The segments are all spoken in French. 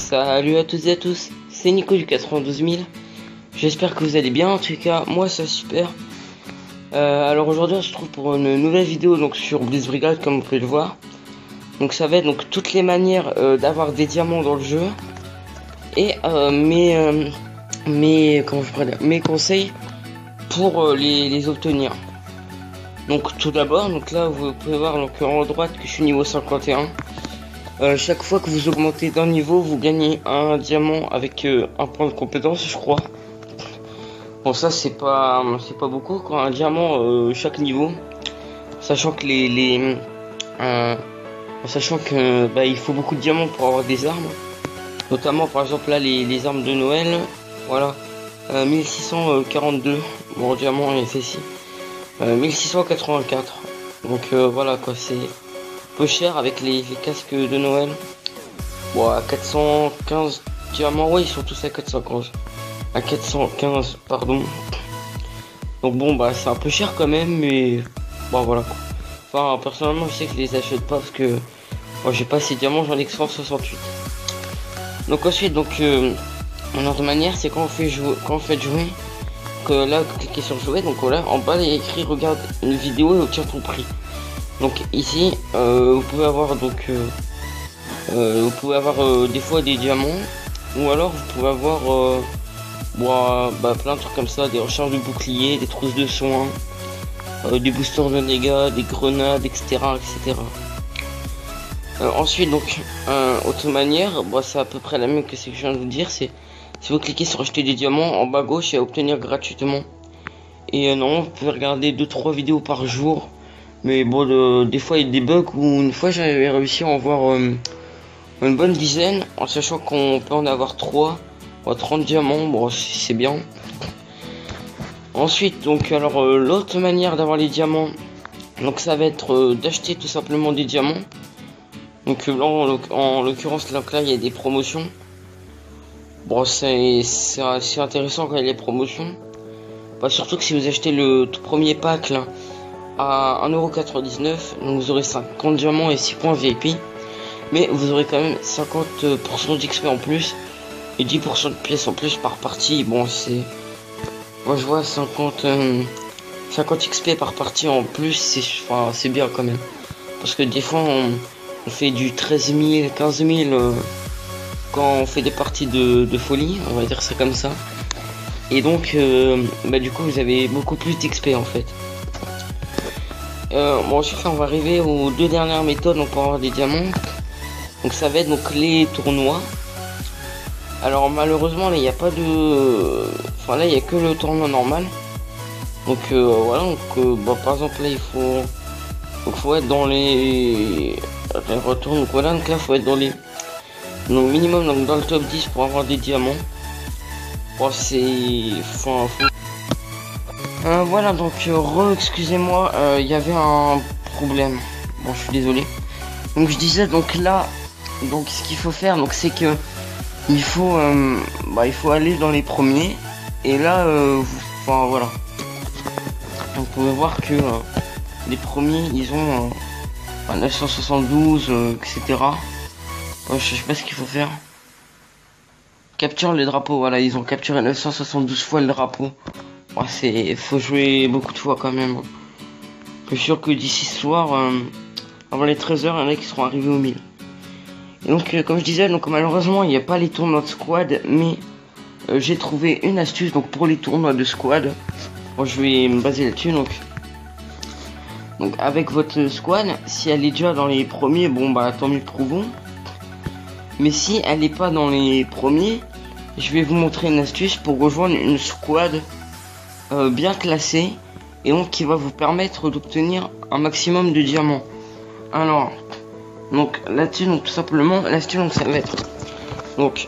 Salut à toutes et à tous, c'est Nico du 92 000. J'espère que vous allez bien, en tout cas moi ça super. Alors aujourd'hui on se trouve pour une nouvelle vidéo donc sur Blitz Brigade, comme vous pouvez le voir. Donc ça va être donc toutes les manières d'avoir des diamants dans le jeu. Et mes conseils pour les obtenir. Donc tout d'abord, donc là vous pouvez voir donc en haut à droite que je suis niveau 51. Chaque fois que vous augmentez d'un niveau, vous gagnez un diamant avec un point de compétence, je crois. Bon, ça c'est pas beaucoup quoi, un diamant chaque niveau, sachant que sachant que il faut beaucoup de diamants pour avoir des armes, notamment par exemple là les armes de Noël, voilà, 1642 bon diamant et c'est ici 1684. Donc voilà quoi, c'est peu cher avec les casques de Noël. Bon, à 415 diamants, ouais, ils sont tous à 415. À 415, pardon. Donc bon, c'est un peu cher quand même, mais bon, voilà quoi. Enfin, personnellement, je sais que je les achète pas parce que moi, j'ai pas ces diamants, j'en ai que 168. Donc ensuite, donc une autre manière, c'est quand vous faites jouer, que là, vous cliquez sur jouer, donc voilà, en bas, il y a écrit regarde une vidéo et obtiens ton prix. Donc ici, vous pouvez avoir donc des fois des diamants, ou alors vous pouvez avoir plein de trucs comme ça, des recharges de boucliers, des trousses de soins, des boosters de dégâts, des grenades, etc. Ensuite donc autre manière, c'est à peu près la même que ce que je viens de vous dire, c'est si vous cliquez sur acheter des diamants en bas à gauche et à obtenir gratuitement. Et non, vous pouvez regarder 2-3 vidéos par jour. Mais bon, des fois il y a des bugs où une fois j'avais réussi à en voir une bonne dizaine, en sachant qu'on peut en avoir 30 diamants, bon c'est bien. Ensuite donc alors l'autre manière d'avoir les diamants, donc ça va être d'acheter tout simplement des diamants. Donc là en l'occurrence là il y a des promotions. Bon c'est assez intéressant quand il y a les promotions. Surtout que si vous achetez le tout premier pack là à 1,99€, donc vous aurez 50 diamants et 6 points VIP, mais vous aurez quand même 50% d'XP en plus et 10% de pièces en plus par partie. Bon, c'est, moi je vois 50 XP par partie en plus, c'est bien quand même, parce que des fois on fait du 13 000 15 000 quand on fait des parties de folie, on va dire ça comme ça, et donc du coup vous avez beaucoup plus d'XP en fait. Ensuite là on va arriver aux deux dernières méthodes donc pour avoir des diamants. Donc ça va être donc les tournois. Alors malheureusement là il n'y a pas de, là il n'y a que le tournoi normal. Donc voilà, donc par exemple là il faut être dans les retours, donc voilà, donc là faut être dans les minimum, donc dans le top 10 pour avoir des diamants. Bon, voilà, donc excusez-moi, il y avait un problème. Bon, je suis désolé. Donc je disais, donc là, donc ce qu'il faut faire, donc c'est que il faut aller dans les premiers. Et là, voilà. Donc vous pouvez voir que les premiers, ils ont 972, etc. Je sais pas ce qu'il faut faire. Capture les drapeaux, voilà, ils ont capturé 972 fois le drapeau. Faut jouer beaucoup de fois quand même. Je suis sûr que d'ici ce soir, avant les 13h, il y en a qui seront arrivés au 1000. Et donc, comme je disais, donc malheureusement, il n'y a pas les tournois de squad, mais j'ai trouvé une astuce donc pour les tournois de squad. Bon, je vais me baser là-dessus. Donc avec votre squad, si elle est déjà dans les premiers, tant mieux pour vous. Mais si elle n'est pas dans les premiers, je vais vous montrer une astuce pour rejoindre une squad bien classé, et donc qui va vous permettre d'obtenir un maximum de diamants. Alors donc là-dessus, donc tout simplement là-dessus, donc ça va être donc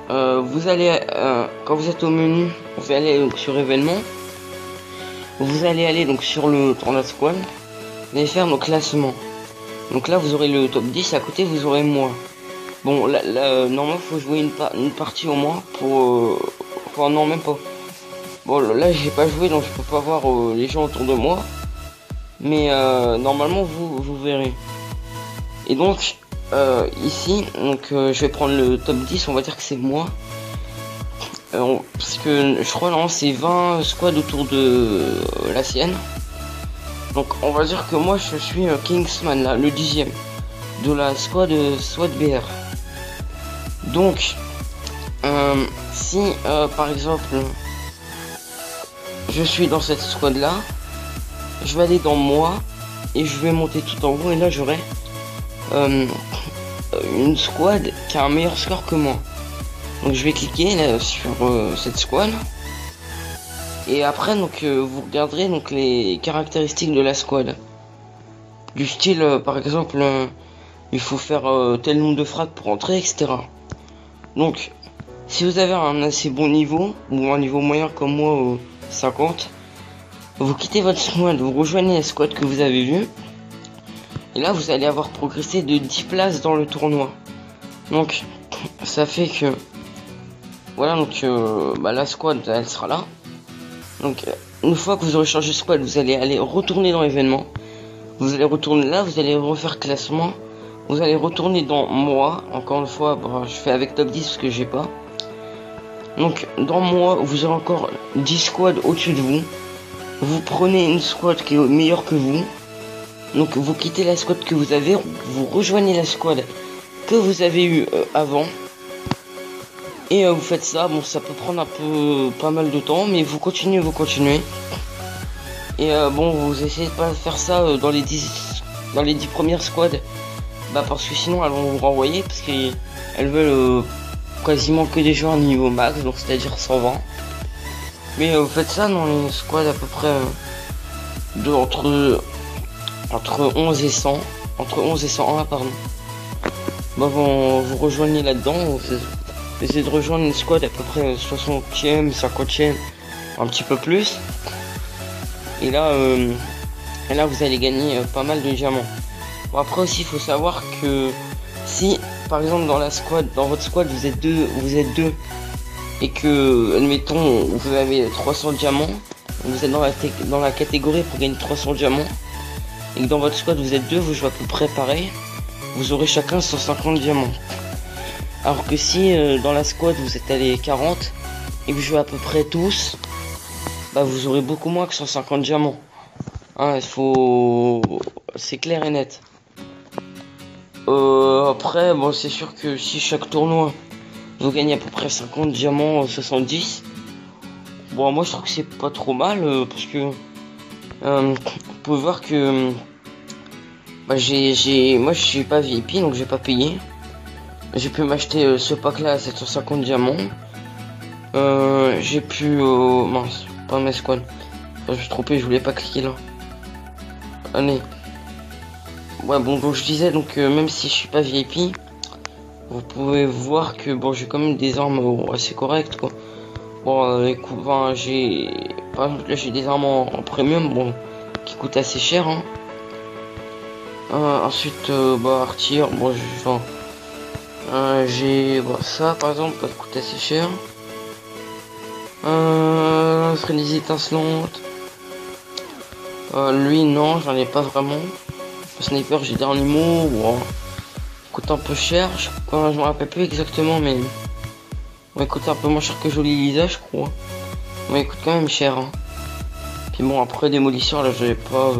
vous allez quand vous êtes au menu, vous allez aller donc sur événements, vous allez aller donc sur le tournoi squad, vous allez faire donc classement. Donc là vous aurez le top 10, à côté vous aurez moi. Bon là normalement faut jouer une partie au moins pour non, même pas. Bon là j'ai pas joué, donc je peux pas voir les gens autour de moi, mais normalement vous verrez. Et donc ici, donc je vais prendre le top 10, on va dire que c'est moi. Parce que je crois non, c'est 20 squads autour de la sienne. Donc on va dire que moi je suis Kingsman là, le 10e de la squad SWAT BR. Donc si par exemple je suis dans cette squad là, je vais aller dans moi et je vais monter tout en haut et là j'aurai une squad qui a un meilleur score que moi. Donc je vais cliquer là, sur cette squad et après donc vous regarderez donc les caractéristiques de la squad, du style par exemple il faut faire tel nombre de frags pour entrer, etc. Donc si vous avez un assez bon niveau ou un niveau moyen comme moi 50, vous quittez votre squad, vous rejoignez la squad que vous avez vue et là vous allez avoir progressé de 10 places dans le tournoi. Donc ça fait que voilà, donc la squad elle sera là. Donc une fois que vous aurez changé de squad, vous allez aller retourner dans l'événement. Vous allez retourner là, vous allez refaire classement. Vous allez retourner dans moi. Encore une fois, je fais avec top 10 parce que j'ai pas. Donc dans moi, vous aurez encore 10 squads au-dessus de vous. Vous prenez une squad qui est meilleure que vous. Donc vous quittez la squad que vous avez, vous rejoignez la squad que vous avez eu avant. Et vous faites ça, bon ça peut prendre un peu pas mal de temps, mais vous continuez. Et bon, vous essayez de pas faire ça dans les 10 premières squads, parce que sinon elles vont vous renvoyer, parce qu'elles veulent quasiment que des joueurs niveau max, donc c'est-à-dire 120. Mais vous faites ça dans les squads à peu près entre 11 et 100, entre 11 et 101 pardon. Vous rejoignez là-dedans, vous essayez de rejoindre une squad à peu près 60e, 50e, un petit peu plus. Et là vous allez gagner pas mal de diamants. Bon, après aussi il faut savoir que si par exemple dans votre squad vous êtes deux et que admettons vous avez 300 diamants, vous êtes dans la catégorie pour gagner 300 diamants et que dans votre squad vous êtes deux, vous jouez à peu près pareil, vous aurez chacun 150 diamants. Alors que si dans la squad vous êtes allé 40 et vous jouez à peu près tous, vous aurez beaucoup moins que 150 diamants. Hein, c'est clair et net. Après, bon, c'est sûr que si chaque tournoi vous gagnez à peu près 50 diamants, 70, bon, moi je trouve que c'est pas trop mal parce que vous pouvez voir que moi je suis pas VIP donc j'ai pas payé. J'ai pu m'acheter ce pack là à 750 diamants. J'ai pu mince, pas mes squads. Enfin, je me suis trompé, je voulais pas cliquer là. Allez. Ouais, bon, donc je disais, donc même si je suis pas VIP, vous pouvez voir que bon, j'ai quand même des armes assez correctes quoi. Bon, écoute, j'ai par exemple là j'ai des armes en premium, bon, qui coûtent assez cher. Hein. Ensuite, artillerie, bon, j'ai ça par exemple, ça coûte assez cher. Frénésie étincelante. Lui non, j'en ai pas vraiment. Le sniper j'ai dernier mot, coûte un peu cher, je me rappelle plus exactement, mais il coûte un peu moins cher que Jolie Lisa je crois. Mais il coûte quand même cher. Hein. Puis bon, après démolisseur là j'avais pas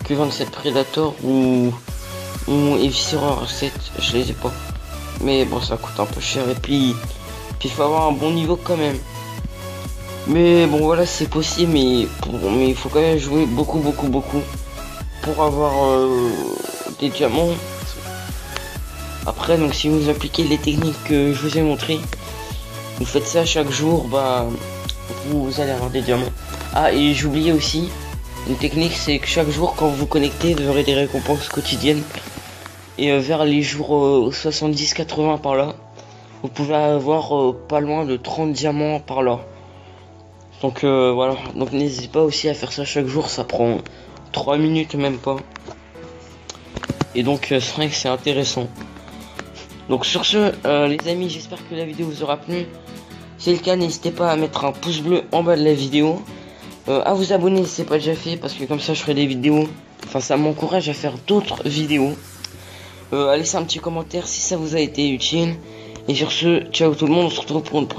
que 27 Predator ou Eviscera 7, je les ai pas. Mais bon, ça coûte un peu cher et puis il faut avoir un bon niveau quand même. Mais bon voilà, c'est possible, mais il faut quand même jouer beaucoup pour avoir des diamants. Après, donc si vous appliquez les techniques que je vous ai montrées, vous faites ça chaque jour, vous allez avoir des diamants. Ah, et j'oubliais aussi une technique, c'est que chaque jour quand vous vous connectez, vous aurez des récompenses quotidiennes. Et vers les jours 70-80 par là, vous pouvez avoir pas loin de 30 diamants par là. Donc voilà, donc n'hésitez pas aussi à faire ça chaque jour, ça prend 3 minutes même pas. Et donc c'est vrai que c'est intéressant. Donc sur ce, les amis, j'espère que la vidéo vous aura plu. Si c'est le cas, n'hésitez pas à mettre un pouce bleu en bas de la vidéo. À vous abonner si c'est pas déjà fait, parce que comme ça je ferai des vidéos. Enfin, ça m'encourage à faire d'autres vidéos. à laisser un petit commentaire si ça vous a été utile. Et sur ce, ciao tout le monde, on se retrouve pour une prochaine.